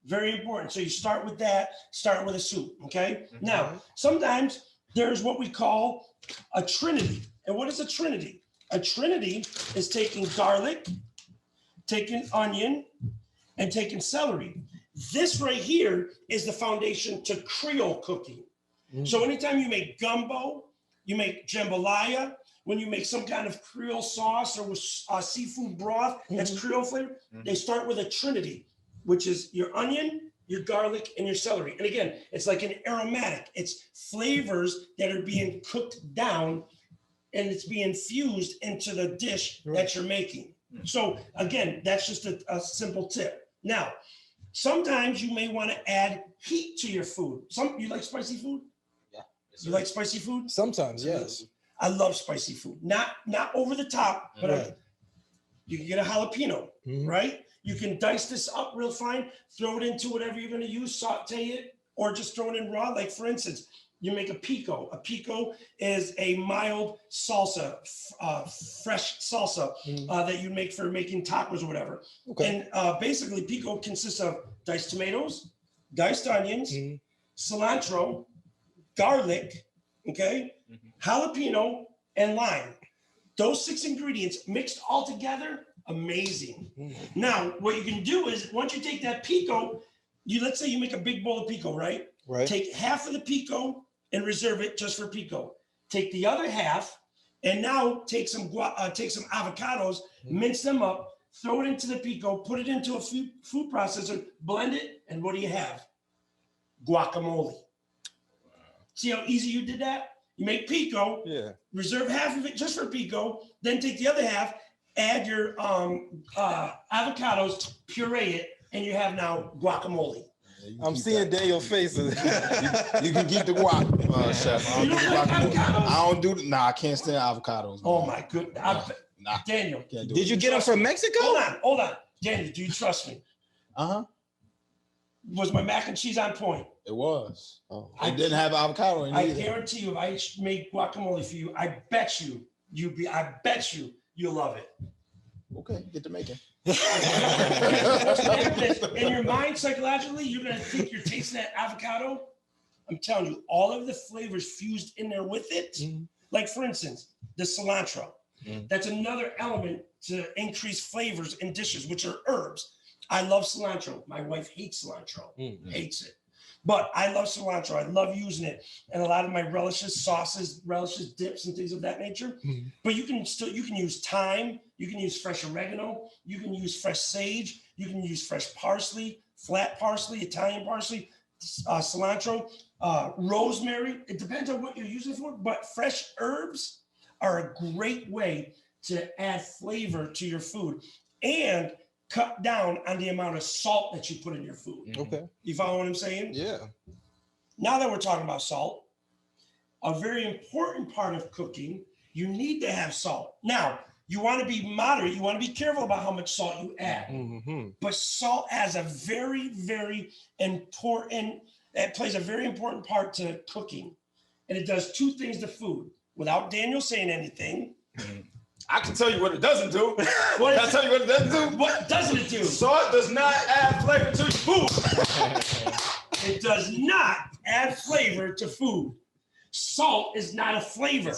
Very important. So you start with that, start with a soup, okay? Now, sometimes there's what we call a trinity. And what is a trinity? A trinity is taking garlic, taking onion, and taking celery. This right here is the foundation to Creole cooking. So anytime you make gumbo, you make jambalaya, when you make some kind of Creole sauce or with seafood broth that's Creole flavor, they start with a trinity, which is your onion, your garlic, and your celery. And again, it's like an aromatic. It's flavors that are being cooked down and it's being fused into the dish that you're making. So again, that's just a simple tip. Now, sometimes you may want to add heat to your food. You like spicy food? Yeah. You like spicy food? Sometimes, yes. I love spicy food. Not over the top, but you can get a jalapeno, right? You can dice this up real fine, throw it into whatever you're going to use, saute it, or just throw it in raw. Like for instance, you make a pico. A pico is a mild salsa, fresh salsa that you make for making tacos or whatever. Okay. And basically, pico consists of diced tomatoes, diced onions, cilantro, garlic, jalapeno, and lime. Those 6 ingredients mixed all together, amazing. Now, what you can do is once you take that pico, let's say you make a big bowl of pico, right? Right. Take half of the pico and reserve it just for pico. Take the other half and now take some avocados, mince them up, throw it into the pico, put it into a food processor, blend it, and what do you have? Guacamole. See how easy you did that? You make pico, reserve half of it just for pico, then take the other half, add your avocados, puree it, and you have now guacamole. I'm seeing Daniel's faces. You can keep the guac, chef. I don't do avocados. I can't stand avocados. Man. Oh my goodness. Daniel. Did you get them from Mexico? Hold on. Daniel, do you trust me? Was my mac and cheese on point? It was. I didn't have avocado in it. I guarantee you, if I made guacamole for you, I bet you you'll love it. Okay, get to making. In your mind, psychologically, you're gonna think you're tasting that avocado. I'm telling you, all of the flavors fused in there with it. Like for instance, the cilantro. That's another element to increase flavors in dishes, which are herbs. I love cilantro. My wife hates cilantro, hates it. But I love cilantro. I love using it in a lot of my relishes, sauces, relishes, dips, and things of that nature. But you can use thyme, you can use fresh oregano, you can use fresh sage, you can use fresh parsley, flat parsley, Italian parsley, cilantro, rosemary. It depends on what you're using for, but fresh herbs are a great way to add flavor to your food and cut down on the amount of salt that you put in your food. Okay. You follow what I'm saying? Yeah. Now that we're talking about salt, a very important part of cooking, you need to have salt. Now, you want to be moderate. You want to be careful about how much salt you add. But salt has a very, very important, it plays a very important part to cooking. And it does two things to food. Without Daniel saying anything, I can tell you what it doesn't do. What Can I tell you what it doesn't do? what doesn't it do? Salt does not add flavor to your food. It does not add flavor to food. Salt is not a flavor.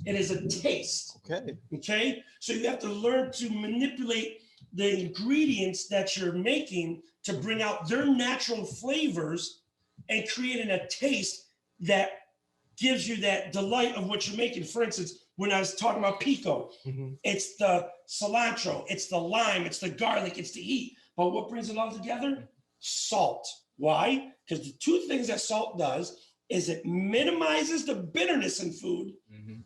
It is a taste. Okay. Okay? So you have to learn to manipulate the ingredients that you're making to bring out their natural flavors and creating a taste that gives you that delight of what you're making. For instance, when I was talking about pico, it's the cilantro, it's the lime, it's the garlic, it's the heat. But what brings it all together? Salt. Why? Because the two things that salt does is it minimizes the bitterness in food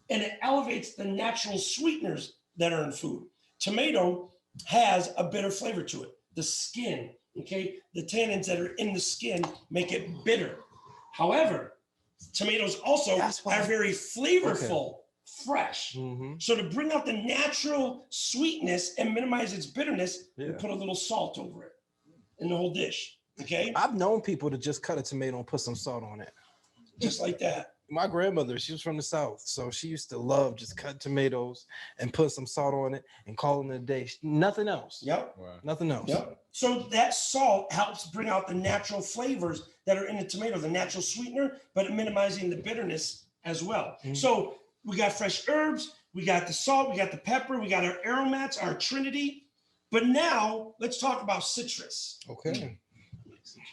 and it elevates the natural sweeteners that are in food. Tomato has a bitter flavor to it. The skin, okay? The tannins that are in the skin make it bitter. However, tomatoes also are very flavorful, fresh. So to bring out the natural sweetness and minimize its bitterness, you put a little salt over it in the whole dish, okay? I've known people to just cut a tomato and put some salt on it. Just like that. My grandmother, she was from the South, so she used to love just cut tomatoes and put some salt on it and call it a day. Nothing else. Yep. Wow. Nothing else. Yep. So that salt helps bring out the natural flavors that are in the tomato, the natural sweetener, but minimizing the bitterness as well. So we got fresh herbs, we got the salt, we got the pepper, we got our aromats, our trinity. But now let's talk about citrus. Okay.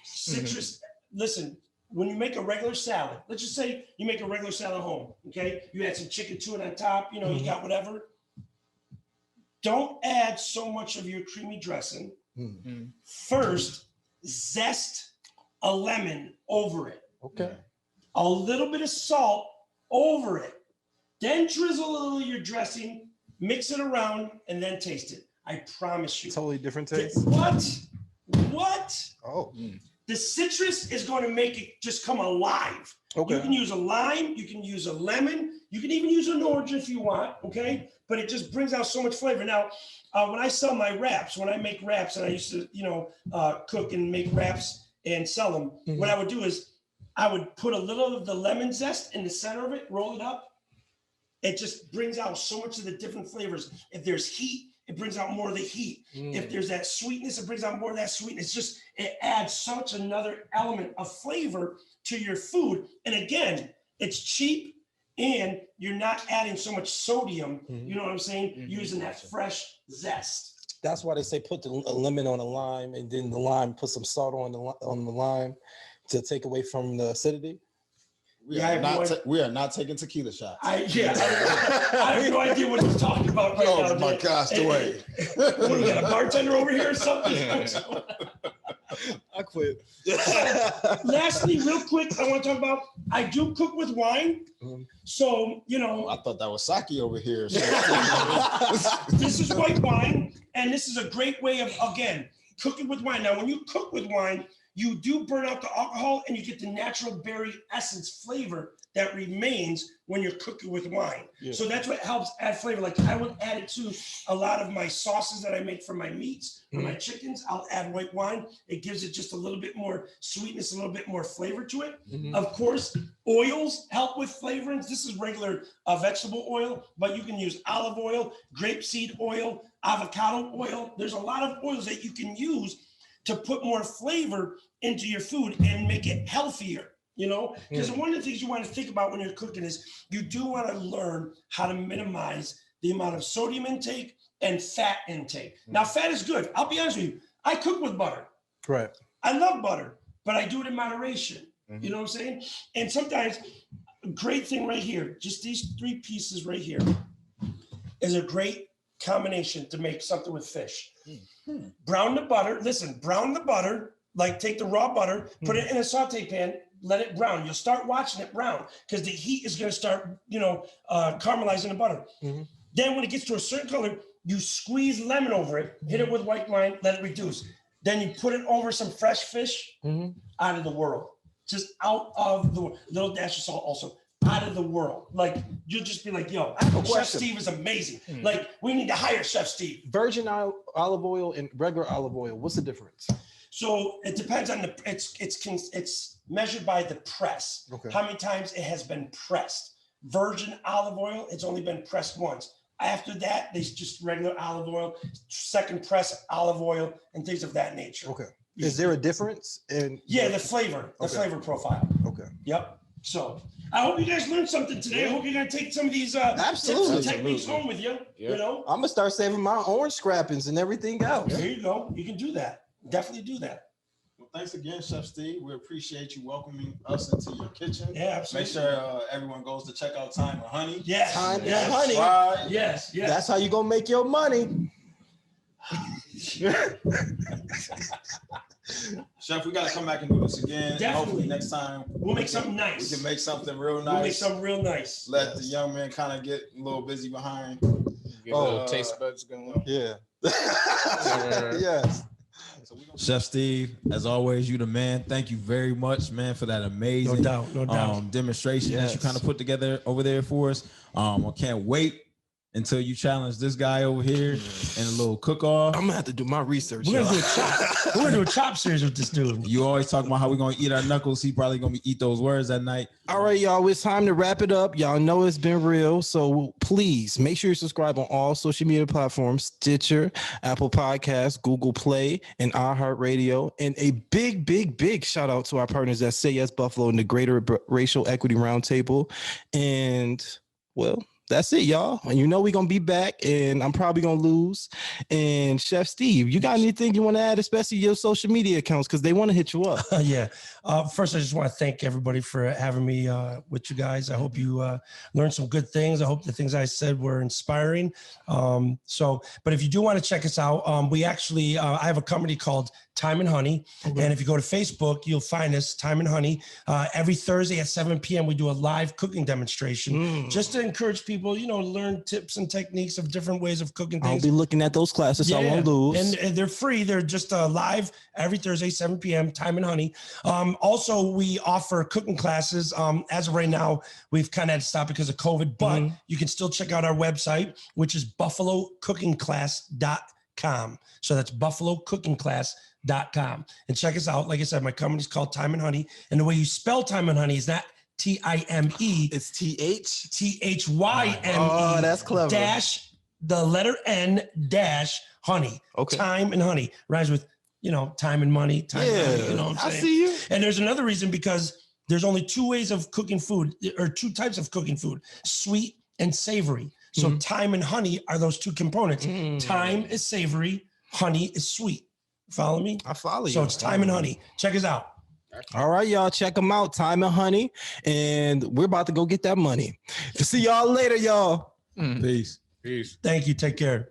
Citrus, listen, when you make a regular salad, let's just say you make a regular salad at home, okay? You add some chicken to it on top, you know, you got whatever. Don't add so much of your creamy dressing. First, zest a lemon over it. Okay. A little bit of salt over it. Then drizzle a little of your dressing, mix it around, and then taste it. I promise you. Totally different taste. What? Oh. The citrus is going to make it just come alive. Okay. You can use a lime, you can use a lemon, you can even use an orange if you want, okay? But it just brings out so much flavor. Now, when I sell my wraps, when I make wraps, and I used to, cook and make wraps and sell them, what I would do is I would put a little of the lemon zest in the center of it, roll it up. It just brings out so much of the different flavors. If there's heat, it brings out more of the heat. If there's that sweetness, it brings out more of that sweetness. It adds such another element of flavor to your food. And again, it's cheap and you're not adding so much sodium, you know what I'm saying? Using that fresh zest. That's why they say put a lemon on a lime and then the lime, put some salt on the lime to take away from the acidity. We are not taking tequila shots. I have no idea what he's talking about right now. Oh my gosh, Dwayne. What, we got a bartender over here or something? I quit. Lastly, real quick, I want to talk about, I do cook with wine. So, I thought that was sake over here. So. This is white wine, and this is a great way of, again, cooking with wine. Now, when you cook with wine, you do burn out the alcohol and you get the natural berry essence flavor that remains when you're cooking with wine. Yeah. So that's what helps add flavor. Like I would add it to a lot of my sauces that I make for my meats, for my chickens. I'll add white wine. It gives it just a little bit more sweetness, a little bit more flavor to it. Of course, oils help with flavorings. This is regular vegetable oil, but you can use olive oil, grapeseed oil, avocado oil. There's a lot of oils that you can use to put more flavor into your food and make it healthier, because one of the things you want to think about when you're cooking is you do want to learn how to minimize the amount of sodium intake and fat intake. Now, fat is good. I'll be honest with you. I cook with butter. Right. I love butter, but I do it in moderation. You know what I'm saying? And sometimes a great thing right here, just these 3 pieces right here is a great combination to make something with fish. Brown the butter. Listen, brown the butter. Like take the raw butter, put it in a saute pan, let it brown. You'll start watching it brown because the heat is going to start, caramelizing the butter. Then when it gets to a certain color, you squeeze lemon over it, hit it with white wine, let it reduce. Then you put it over some fresh fish, out of the world. Just out of the world. Little dash of salt also. Out of the world. Like, you'll just be like, yo, Chef Steve is amazing. Like, we need to hire Chef Steve. Virgin olive oil and regular olive oil, what's the difference? So it depends on it's measured by the press. Okay. How many times it has been pressed. Virgin olive oil, it's only been pressed once. After that, they just regular olive oil, second press olive oil, and things of that nature. Okay. Is there a difference in? Yeah, the flavor profile. Okay. Yep. So I hope you guys learned something today. I hope you're gonna take some of these tips and techniques home with you. Yeah. You know, I'm gonna start saving my orange scrappings and everything else. there you go. You can do that. Definitely do that. Well, thanks again, Chef Steve. We appreciate you welcoming us into your kitchen. Yeah, absolutely. Make sure everyone goes to check out Thyme-n-Honey. Yes. Thyme-n-Honey. Right. Yes. Yes. That's how you gonna make your money. Chef, we gotta come back and do this again. Definitely. Hopefully next time We'll make something nice. we can make something real nice. We'll make something real nice. Let the young man kind of get a little busy behind. Get a little taste buds going. Yeah. Yes. Chef Steve, as always, you the man. Thank you very much, man, for that amazing No doubt. demonstration that you kind of put together over there for us. I can't wait until you challenge this guy over here in a little cook-off. I'm gonna have to do my research. We're gonna y'all. do a chop. We're gonna do a chop series with this dude. You always talk about how we're gonna eat our knuckles. He probably gonna eat those words that night. All right, y'all. It's time to wrap it up. Y'all know it's been real. So please make sure you subscribe on all social media platforms: Stitcher, Apple Podcasts, Google Play, and iHeartRadio. And a big shout out to our partners at Say Yes Buffalo and the Greater Racial Equity Roundtable. And well, that's it, y'all. And you know we're gonna be back, and I'm probably gonna lose. And Chef Steve, you got anything you want to add, especially your social media accounts, because they want to hit you up. Yeah. First, I just want to thank everybody for having me with you guys. I hope you learned some good things. I hope the things I said were inspiring. But if you do want to check us out, we actually, I have a company called Thyme-n-Honey. Okay. And if you go to Facebook, you'll find us, Thyme-n-Honey. Every Thursday at 7 p.m., we do a live cooking demonstration just to encourage people, to learn tips and techniques of different ways of cooking I'll things. be looking at those classes. So I won't lose. And they're free. They're just live every Thursday, 7 p.m., Thyme-n-Honey. Also, we offer cooking classes. As of right now, we've kind of had to stop because of COVID, but you can still check out our website, which is buffalocookingclass.com. So that's buffalocookingclass.com. And check us out. Like I said, my company's called Thyme-n-Honey. And the way you spell Thyme-n-Honey is not T-I-M-E. It's T-H. T-H-Y-M-E. Oh, that's clever. Dash the letter N dash honey. Okay. Thyme-n-Honey rhymes with, time and money. Thyme-n-Honey, you know what I'm I saying? see you. And there's another reason, because there's only 2 ways of cooking food, or 2 types of cooking food: sweet and savory. So thyme and honey are those 2 components. Thyme is savory, honey is sweet. Follow me? I follow you. So it's Thyme-n-Honey. Check us out. All right, y'all. Check them out. Thyme-n-Honey. And we're about to go get that money. See y'all later, y'all. Peace. Peace. Thank you. Take care.